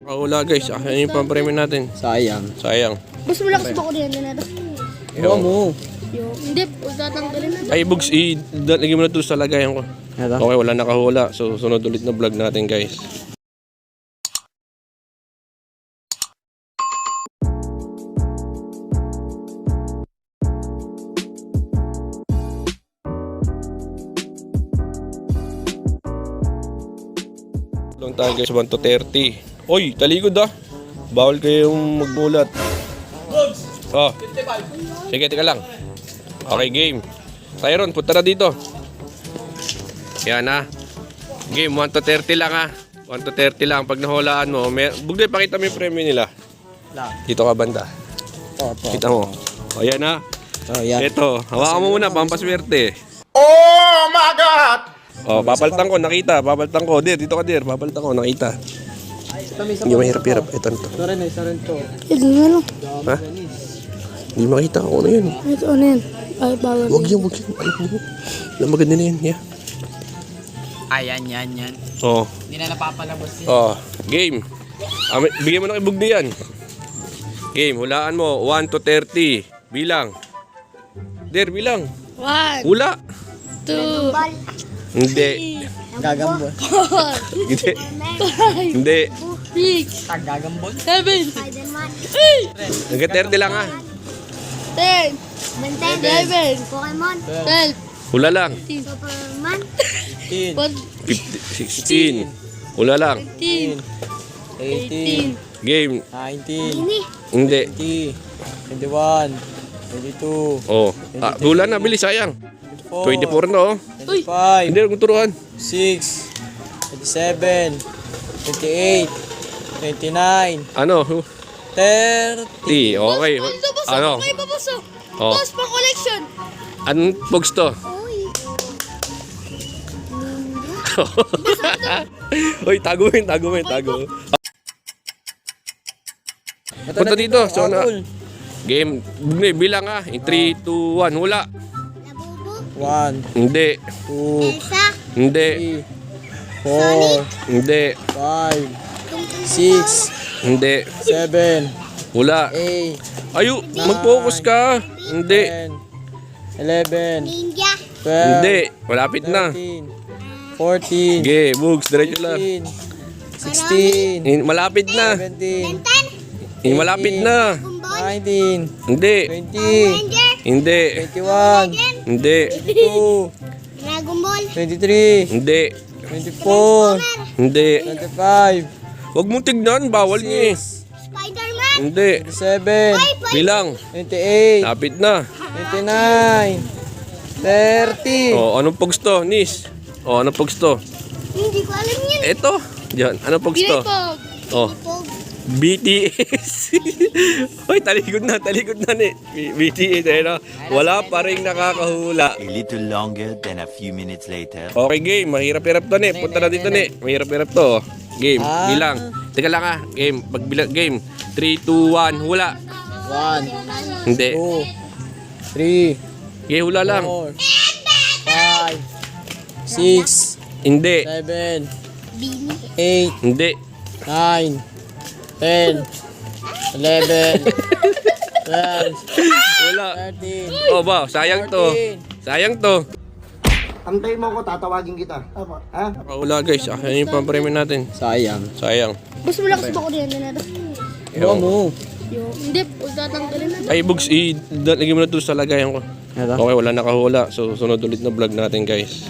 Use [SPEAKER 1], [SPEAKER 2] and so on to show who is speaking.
[SPEAKER 1] Wala guys, akin yung pampremyo natin.
[SPEAKER 2] Sayang.
[SPEAKER 1] Sayang.
[SPEAKER 3] Mas malakas ba ko rin yan?
[SPEAKER 2] Ewan mo.
[SPEAKER 3] Hindi, tatanggalin na.
[SPEAKER 1] Ay, Bugs, lagyan mo na ito sa lagayan ko.
[SPEAKER 2] Ito?
[SPEAKER 1] Okay, wala nakahula. So, sunod ulit na vlog natin guys. Lang tayo guys, 1 to 30. Oy, talikod ah. Bawal kayong magmulat. Oh. Sige, tika lang. Okay, game. Tyron, punta na dito. Yan ah. Game, 1 to 30 lang ah. 1 to 30 lang. Pag nahulaan mo, Bugday, pakita mo yung premyo nila. Dito ka banda. Kita mo. O yan ah.
[SPEAKER 2] Oh, yan.
[SPEAKER 1] Ito, hawakan mo muna, pampaswerte.
[SPEAKER 4] Oh my God!
[SPEAKER 1] Oh, papalitan ko, nakita. Papalitan ko. Dito ka, papalitan ko, nakita. Hindi mahirap-hirap. Ito na to.
[SPEAKER 2] Isa rin to.
[SPEAKER 3] Ito na lang.
[SPEAKER 1] Ha? Hindi makita ko ano yun.
[SPEAKER 3] Ito ano yan? Ay, bawal.
[SPEAKER 1] Huwag yan. Maganda na yan. Yeah.
[SPEAKER 2] Ayan, yan.
[SPEAKER 1] Oh.
[SPEAKER 2] Hindi na napapalabas yun.
[SPEAKER 1] Oh. Game. Bigyan mo na kay Bugdi yan. Game. Hulaan mo. 1 to 30. Bilang. Der, bilang.
[SPEAKER 3] 1,
[SPEAKER 1] Hula.
[SPEAKER 3] 2,
[SPEAKER 1] Hindi.
[SPEAKER 2] Gagambol.
[SPEAKER 3] 4,
[SPEAKER 1] Hindi.
[SPEAKER 3] 5,
[SPEAKER 1] Hindi.
[SPEAKER 3] 6,
[SPEAKER 2] Gagambol?
[SPEAKER 3] 7,
[SPEAKER 1] Hanggang 30 lang ha.
[SPEAKER 3] 10, 11,
[SPEAKER 4] Pokemon,
[SPEAKER 3] 12,
[SPEAKER 1] Hula lang.
[SPEAKER 4] Superman,
[SPEAKER 2] 15,
[SPEAKER 1] 16. Hula lang.
[SPEAKER 3] 15, 18,
[SPEAKER 1] Game.
[SPEAKER 2] 19,
[SPEAKER 4] ini,
[SPEAKER 1] Hindi.
[SPEAKER 2] 20, 21, 22,
[SPEAKER 1] Oh. Hula na. Bilis. Sayang. 24 na oh.
[SPEAKER 2] 25,
[SPEAKER 1] Hindi. Kung turuan.
[SPEAKER 2] 26, 27, 28, 29,
[SPEAKER 1] Ano?
[SPEAKER 2] 30.
[SPEAKER 1] Okay. Ano?
[SPEAKER 3] May babasok.
[SPEAKER 1] Oh.
[SPEAKER 3] Boss, pa collection.
[SPEAKER 1] Anong pogs to? Uy, tago mo yun. Punta dito. So, game. Bilang ah. 3, 2, 1. Hula.
[SPEAKER 4] Labubu,
[SPEAKER 2] 1,
[SPEAKER 1] Hindi.
[SPEAKER 2] 2,
[SPEAKER 4] Elsa,
[SPEAKER 1] Hindi.
[SPEAKER 2] 3, 4,
[SPEAKER 1] Hindi.
[SPEAKER 2] 5, 6,
[SPEAKER 1] Hindi.
[SPEAKER 2] 7,
[SPEAKER 1] Hula.
[SPEAKER 2] 8,
[SPEAKER 1] Ayo, mag-focus ka. Hindi.
[SPEAKER 2] 10, 11,
[SPEAKER 4] Ninja,
[SPEAKER 2] 12,
[SPEAKER 1] Hindi. Malapit na.
[SPEAKER 2] 13, 14,
[SPEAKER 1] Okay, Bugs. Diretso lang.
[SPEAKER 2] 15, 16,
[SPEAKER 1] Malapit na.
[SPEAKER 2] 17,
[SPEAKER 1] Malapit na.
[SPEAKER 4] Gumball,
[SPEAKER 2] 19,
[SPEAKER 1] Hindi.
[SPEAKER 2] 20,
[SPEAKER 4] Ranger,
[SPEAKER 1] Hindi.
[SPEAKER 2] 21,
[SPEAKER 1] Hindi.
[SPEAKER 2] 22,
[SPEAKER 4] Dragon Ball,
[SPEAKER 2] 23,
[SPEAKER 1] Hindi.
[SPEAKER 2] 24,
[SPEAKER 1] Hindi.
[SPEAKER 2] 25,
[SPEAKER 1] Huwag mong tignan. Bawal niya eh.
[SPEAKER 4] Spider-Man,
[SPEAKER 1] Hindi.
[SPEAKER 2] 27,
[SPEAKER 1] Bilang.
[SPEAKER 2] 28,
[SPEAKER 1] Lapit na.
[SPEAKER 2] 29, 30,
[SPEAKER 1] Oh, anong pogs to, Nis? Oh, anong pogs to?
[SPEAKER 4] hindi ko alam yun.
[SPEAKER 1] Eto. Diyan. Anong pogs to?
[SPEAKER 3] Pinipog.
[SPEAKER 1] Oh,
[SPEAKER 4] Pog,
[SPEAKER 1] BTS. Hoy, talikod na ni. BTS, eh, no? Wala pa rin nakakahula.
[SPEAKER 5] A little longer than a few minutes later.
[SPEAKER 1] Okay, game. Mahirap-hirap to, ni. Punta na dito, ni. Mahirap-hirap to. Game.
[SPEAKER 2] Ah.
[SPEAKER 1] Bilang. Teka lang, ah. Game. Pagbilang. Game. 3, 2, 1. Hula.
[SPEAKER 2] 1,
[SPEAKER 1] Hindi.
[SPEAKER 2] 2, 3,
[SPEAKER 1] Okay, hula lang.
[SPEAKER 2] 4, 5, 6,
[SPEAKER 1] Hindi.
[SPEAKER 2] 7,
[SPEAKER 4] Bini,
[SPEAKER 2] 8,
[SPEAKER 1] Hindi.
[SPEAKER 2] 9, 10, 11, 12,
[SPEAKER 1] Wala.
[SPEAKER 2] 13,
[SPEAKER 1] Oh, ba? Sayang to.
[SPEAKER 2] 14.
[SPEAKER 1] Sayang to.
[SPEAKER 6] Antay mo ko, tatawagin kita. Ha?
[SPEAKER 1] Wala guys. Akin yung pampremyo natin.
[SPEAKER 2] Sayang.
[SPEAKER 1] Sayang.
[SPEAKER 3] Mas malakas ba ko rin yan?
[SPEAKER 2] Ewan mo.
[SPEAKER 3] Hindi, tatanggalin na.
[SPEAKER 1] Ay, Bugs, lagyan mo na ito sa lagayan ko.
[SPEAKER 2] Ito?
[SPEAKER 1] Okay, wala nakahula. So, sunod ulit na vlog natin guys.